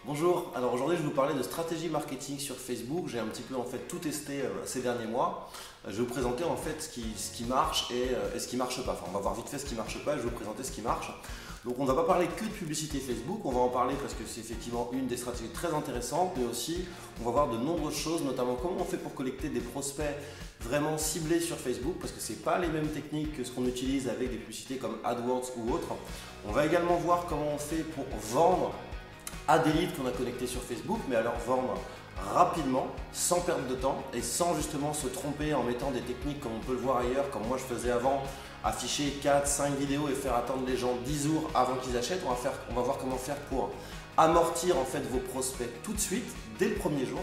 Bonjour, alors aujourd'hui je vais vous parler de stratégie marketing sur Facebook. J'ai un petit peu tout testé ces derniers mois. Je vais vous présenter ce qui marche et ce qui marche pas. Enfin, on va voir vite fait ce qui marche pas et je vais vous présenter ce qui marche. Donc on ne va pas parler que de publicité Facebook, on va en parler parce que c'est effectivement une des stratégies très intéressantes, mais aussi on va voir de nombreuses choses, notamment comment on fait pour collecter des prospects vraiment ciblés sur Facebook, parce que ce n'est pas les mêmes techniques que ce qu'on utilise avec des publicités comme AdWords ou autres. On va également voir comment on fait pour vendre à des leads qu'on a connectés sur Facebook, mais à leur vendre rapidement, sans perdre de temps et sans justement se tromper en mettant des techniques comme on peut le voir ailleurs, comme moi je faisais avant, afficher 4, 5 vidéos et faire attendre les gens 10 jours avant qu'ils achètent. On va voir comment faire pour amortir vos prospects tout de suite, dès le premier jour.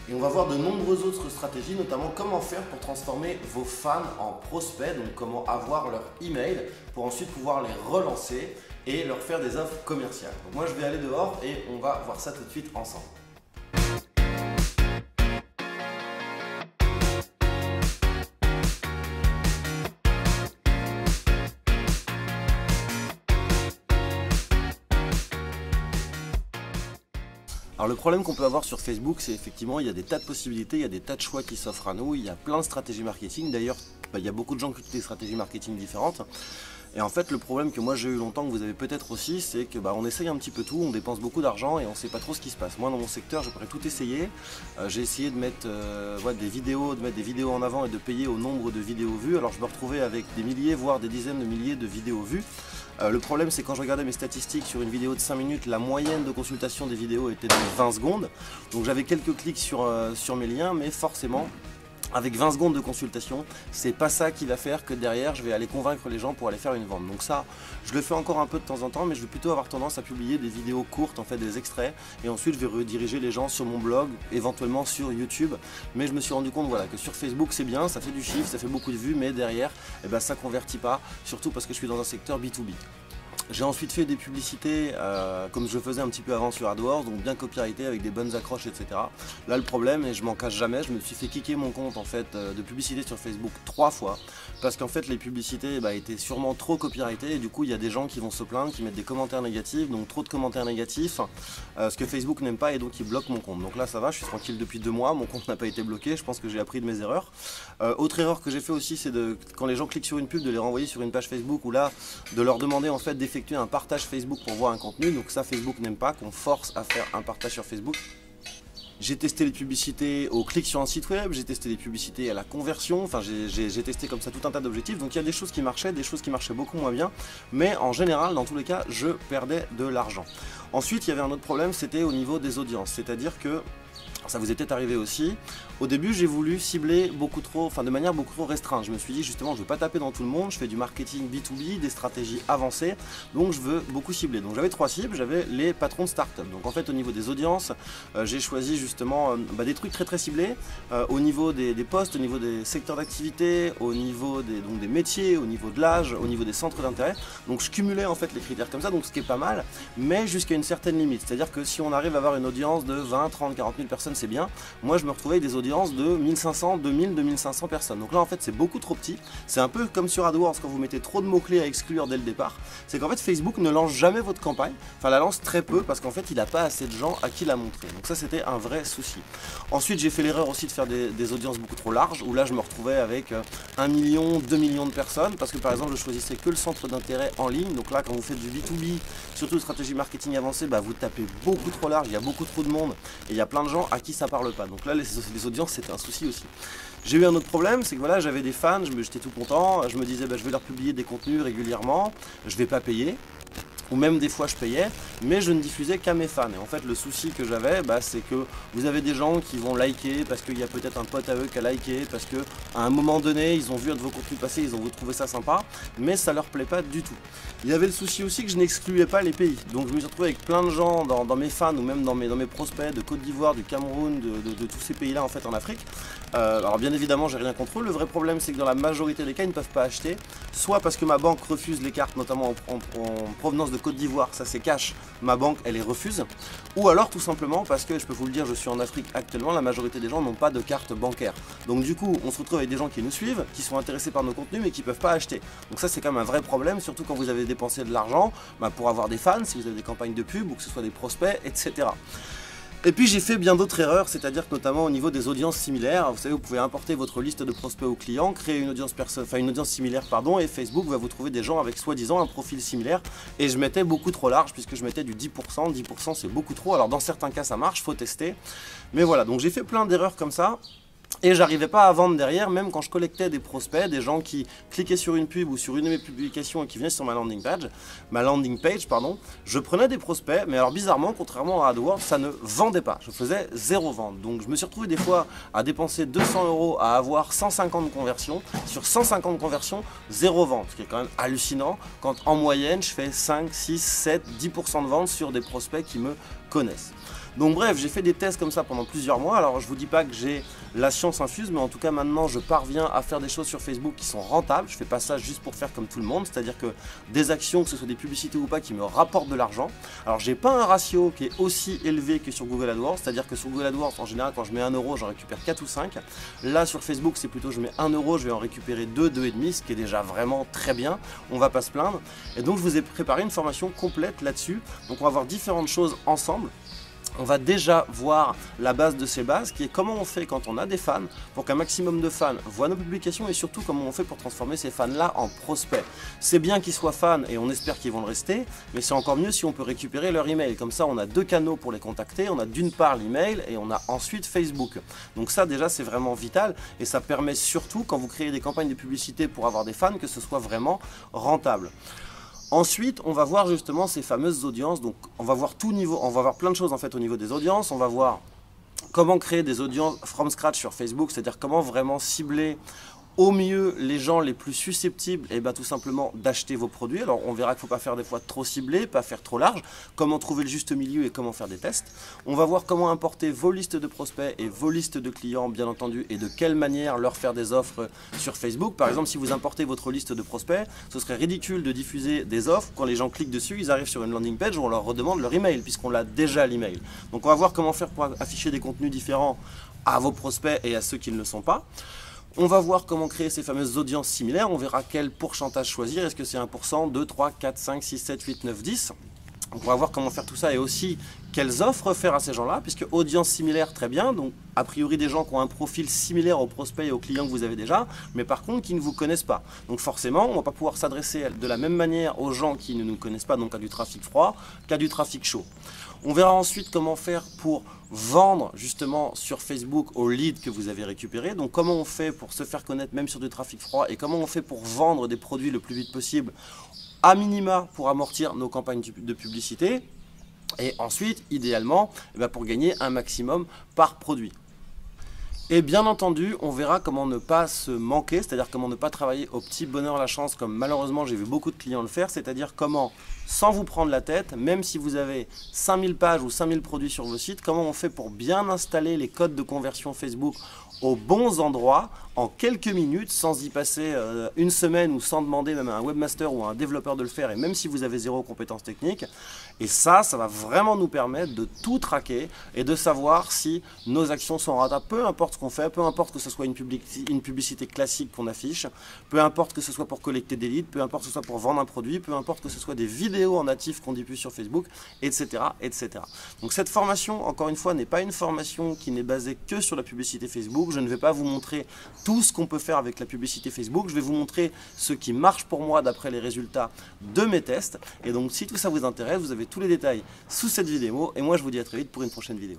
Et on va voir de nombreuses autres stratégies, notamment comment faire pour transformer vos fans en prospects, donc comment avoir leur email pour ensuite pouvoir les relancer et leur faire des offres commerciales. Donc moi je vais aller dehors et on va voir ça tout de suite ensemble. Alors le problème qu'on peut avoir sur Facebook, c'est effectivement il y a des tas de possibilités, il y a des tas de choix qui s'offrent à nous, il y a plein de stratégies marketing. D'ailleurs, il y a beaucoup de gens qui utilisent des stratégies marketing différentes. Et en fait, le problème que moi j'ai eu longtemps, que vous avez peut-être aussi, c'est que on essaye un petit peu tout, on dépense beaucoup d'argent et on ne sait pas trop ce qui se passe. Moi dans mon secteur, je pourrais tout essayer. J'ai essayé de mettre des vidéos en avant et de payer au nombre de vidéos vues. Alors je me retrouvais avec des milliers, voire des dizaines de milliers de vidéos vues. Le problème, c'est quand je regardais mes statistiques sur une vidéo de 5 minutes, la moyenne de consultation des vidéos était de 20 secondes. Donc j'avais quelques clics sur mes liens, mais forcément, avec 20 secondes de consultation, c'est pas ça qui va faire que derrière je vais aller convaincre les gens pour aller faire une vente. Donc ça, je le fais encore un peu de temps en temps, mais je vais plutôt avoir tendance à publier des vidéos courtes, des extraits, et ensuite je vais rediriger les gens sur mon blog, éventuellement sur YouTube. Mais je me suis rendu compte que sur Facebook c'est bien, ça fait du chiffre, ça fait beaucoup de vues, mais derrière, ça convertit pas, surtout parce que je suis dans un secteur B2B. J'ai ensuite fait des publicités comme je faisais un petit peu avant sur AdWords, donc bien copyrighté avec des bonnes accroches, etc. Là le problème, et je m'en cache jamais, je me suis fait kicker mon compte de publicité sur Facebook 3 fois parce qu'en fait les publicités étaient sûrement trop copyrightées et du coup il y a des gens qui vont se plaindre, qui mettent des commentaires négatifs, donc trop de commentaires négatifs, ce que Facebook n'aime pas et donc il bloque mon compte. Donc là ça va, je suis tranquille depuis 2 mois, mon compte n'a pas été bloqué, je pense que j'ai appris de mes erreurs. Autre erreur que j'ai fait aussi, c'est quand les gens cliquent sur une pub, de les renvoyer sur une page Facebook ou là de leur demander d'effectuer un partage Facebook pour voir un contenu. Donc ça Facebook n'aime pas qu'on force à faire un partage sur Facebook. J'ai testé les publicités au clic sur un site web, j'ai testé les publicités à la conversion, j'ai testé comme ça tout un tas d'objectifs. Donc il y a des choses qui marchaient, des choses qui marchaient beaucoup moins bien, mais en général dans tous les cas je perdais de l'argent. Ensuite il y avait un autre problème, c'était au niveau des audiences, c'est-à-dire que ça vous est peut-être arrivé aussi. Au début, j'ai voulu cibler de manière beaucoup trop restreinte. Je me suis dit justement, je ne veux pas taper dans tout le monde. Je fais du marketing B2B, des stratégies avancées, donc je veux beaucoup cibler. Donc j'avais 3 cibles. J'avais les patrons de start-up. Donc en fait, au niveau des audiences, j'ai choisi justement des trucs très très ciblés. Au niveau des postes, au niveau des secteurs d'activité, au niveau des métiers, au niveau de l'âge, au niveau des centres d'intérêt. Donc je cumulais les critères comme ça, donc ce qui est pas mal, mais jusqu'à une certaine limite. C'est-à-dire que si on arrive à avoir une audience de 20, 30, 40 000 personnes, c'est bien. Moi je me retrouvais avec des audiences de 1500, 2000, 2500 personnes. Donc là en fait c'est beaucoup trop petit. C'est un peu comme sur AdWords quand vous mettez trop de mots-clés à exclure dès le départ. C'est qu'en fait Facebook ne lance jamais votre campagne, la lance très peu parce qu'en fait il n'a pas assez de gens à qui la montrer. Donc ça c'était un vrai souci. Ensuite j'ai fait l'erreur aussi de faire des audiences beaucoup trop larges où là je me retrouvais avec 1 million, 2 millions de personnes parce que par exemple je choisissais que le centre d'intérêt en ligne. Donc là quand vous faites du B2B, surtout stratégie marketing avancée, vous tapez beaucoup trop large, il y a beaucoup trop de monde et il y a plein de gens à qui ça parle pas. Donc là les audiences c'était un souci aussi. J'ai eu un autre problème, c'est que j'avais des fans, j'étais tout content, je me disais je vais leur publier des contenus régulièrement, je vais pas payer. Ou même des fois je payais, mais je ne diffusais qu'à mes fans. Et en fait le souci que j'avais, c'est que vous avez des gens qui vont liker parce qu'il y a peut-être un pote à eux qui a liké, parce qu'à un moment donné ils ont vu un de vos contenus passer, ils ont trouvé ça sympa, mais ça leur plaît pas du tout. Il y avait le souci aussi que je n'excluais pas les pays. Donc je me suis retrouvé avec plein de gens dans mes fans ou même dans mes prospects de Côte d'Ivoire, du Cameroun, de tous ces pays-là en Afrique. Alors bien évidemment j'ai rien contre eux, le vrai problème c'est que dans la majorité des cas ils ne peuvent pas acheter, soit parce que ma banque refuse les cartes, notamment en provenance de Côte d'Ivoire, ça c'est cash, ma banque elle les refuse. Ou alors tout simplement parce que, je peux vous le dire, je suis en Afrique actuellement, la majorité des gens n'ont pas de carte bancaire. Donc du coup, on se retrouve avec des gens qui nous suivent, qui sont intéressés par nos contenus mais qui ne peuvent pas acheter. Donc ça c'est quand même un vrai problème, surtout quand vous avez dépensé de l'argent pour avoir des fans, si vous avez des campagnes de pub ou que ce soit des prospects, etc. Et puis j'ai fait bien d'autres erreurs, c'est-à-dire que notamment au niveau des audiences similaires, vous savez, vous pouvez importer votre liste de prospects ou clients, créer une audience similaire, et Facebook va vous trouver des gens avec soi-disant un profil similaire. Et je mettais beaucoup trop large puisque je mettais du 10%, 10% c'est beaucoup trop. Alors dans certains cas ça marche, faut tester. Mais voilà, donc j'ai fait plein d'erreurs comme ça. Et j'arrivais pas à vendre derrière, même quand je collectais des prospects, des gens qui cliquaient sur une pub ou sur une de mes publications et qui venaient sur ma landing page, je prenais des prospects, mais alors bizarrement, contrairement à AdWords, ça ne vendait pas. Je faisais 0 vente. Donc je me suis retrouvé des fois à dépenser 200 € à avoir 150 conversions. Sur 150 conversions, 0 vente, ce qui est quand même hallucinant quand en moyenne, je fais 5, 6, 7, 10% de vente sur des prospects qui me connaissent. Donc bref, j'ai fait des tests comme ça pendant plusieurs mois. Alors je vous dis pas que j'ai la science infuse, mais en tout cas maintenant je parviens à faire des choses sur Facebook qui sont rentables. Je fais pas ça juste pour faire comme tout le monde, c'est-à-dire que des actions, que ce soit des publicités ou pas, qui me rapportent de l'argent. Alors j'ai pas un ratio qui est aussi élevé que sur Google AdWords, c'est-à-dire que sur Google AdWords en général quand je mets 1 €, j'en récupère 4 ou 5. Là sur Facebook c'est plutôt je mets 1 €, je vais en récupérer 2, 2,5, ce qui est déjà vraiment très bien. On va pas se plaindre. Et donc je vous ai préparé une formation complète là-dessus. Donc on va voir différentes choses ensemble. On va déjà voir la base de ces bases, qui est comment on fait quand on a des fans, pour qu'un maximum de fans voient nos publications, et surtout comment on fait pour transformer ces fans-là en prospects. C'est bien qu'ils soient fans et on espère qu'ils vont le rester, mais c'est encore mieux si on peut récupérer leur email. Comme ça, on a 2 canaux pour les contacter. On a d'une part l'email et on a ensuite Facebook. Donc ça déjà, c'est vraiment vital et ça permet surtout, quand vous créez des campagnes de publicité pour avoir des fans, que ce soit vraiment rentable. Ensuite, on va voir justement ces fameuses audiences. Donc, on va voir on va voir plein de choses en fait au niveau des audiences. On va voir comment créer des audiences from scratch sur Facebook, c'est-à-dire comment vraiment cibler au mieux les gens les plus susceptibles tout simplement d'acheter vos produits. Alors on verra qu'il ne faut pas faire des fois trop ciblé, pas faire trop large, comment trouver le juste milieu et comment faire des tests. On va voir comment importer vos listes de prospects et vos listes de clients bien entendu et de quelle manière leur faire des offres sur Facebook. Par exemple, si vous importez votre liste de prospects, ce serait ridicule de diffuser des offres. Quand les gens cliquent dessus, ils arrivent sur une landing page où on leur redemande leur email puisqu'on l'a déjà l'email. Donc on va voir comment faire pour afficher des contenus différents à vos prospects et à ceux qui ne le sont pas. On va voir comment créer ces fameuses audiences similaires, on verra quel pourcentage choisir, est-ce que c'est 1%, 2, 3, 4, 5, 6, 7, 8, 9, 10. On va voir comment faire tout ça et aussi quelles offres faire à ces gens-là, puisque audience similaire, très bien, donc a priori des gens qui ont un profil similaire aux prospects et aux clients que vous avez déjà, mais par contre qui ne vous connaissent pas. Donc forcément, on ne va pas pouvoir s'adresser de la même manière aux gens qui ne nous connaissent pas, donc à du trafic froid, qu'à du trafic chaud. On verra ensuite comment faire pour vendre justement sur Facebook aux leads que vous avez récupérés. Donc comment on fait pour se faire connaître même sur du trafic froid et comment on fait pour vendre des produits le plus vite possible, à minima pour amortir nos campagnes de publicité. Et ensuite, idéalement, pour gagner un maximum par produit. Et bien entendu, on verra comment ne pas se manquer, c'est-à-dire comment ne pas travailler au petit bonheur la chance, comme malheureusement j'ai vu beaucoup de clients le faire, c'est-à-dire comment, sans vous prendre la tête, même si vous avez 5000 pages ou 5000 produits sur vos sites, comment on fait pour bien installer les codes de conversion Facebook aux bons endroits, en quelques minutes, sans y passer une semaine ou sans demander même à un webmaster ou à un développeur de le faire, et même si vous avez 0 compétences techniques. Et ça va vraiment nous permettre de tout traquer et de savoir si nos actions sont rentables, peu importe ce qu'on fait, peu importe que ce soit une publicité classique qu'on affiche, peu importe que ce soit pour collecter des leads, peu importe que ce soit pour vendre un produit, peu importe que ce soit des vidéos en natif qu'on diffuse sur Facebook, etc., etc. Donc cette formation, encore une fois, n'est pas une formation qui n'est basée que sur la publicité Facebook. Je ne vais pas vous montrer tout ce qu'on peut faire avec la publicité Facebook. Je vais vous montrer ce qui marche pour moi d'après les résultats de mes tests. Et donc si tout ça vous intéresse, vous avez tous les détails sous cette vidéo. Et moi je vous dis à très vite pour une prochaine vidéo.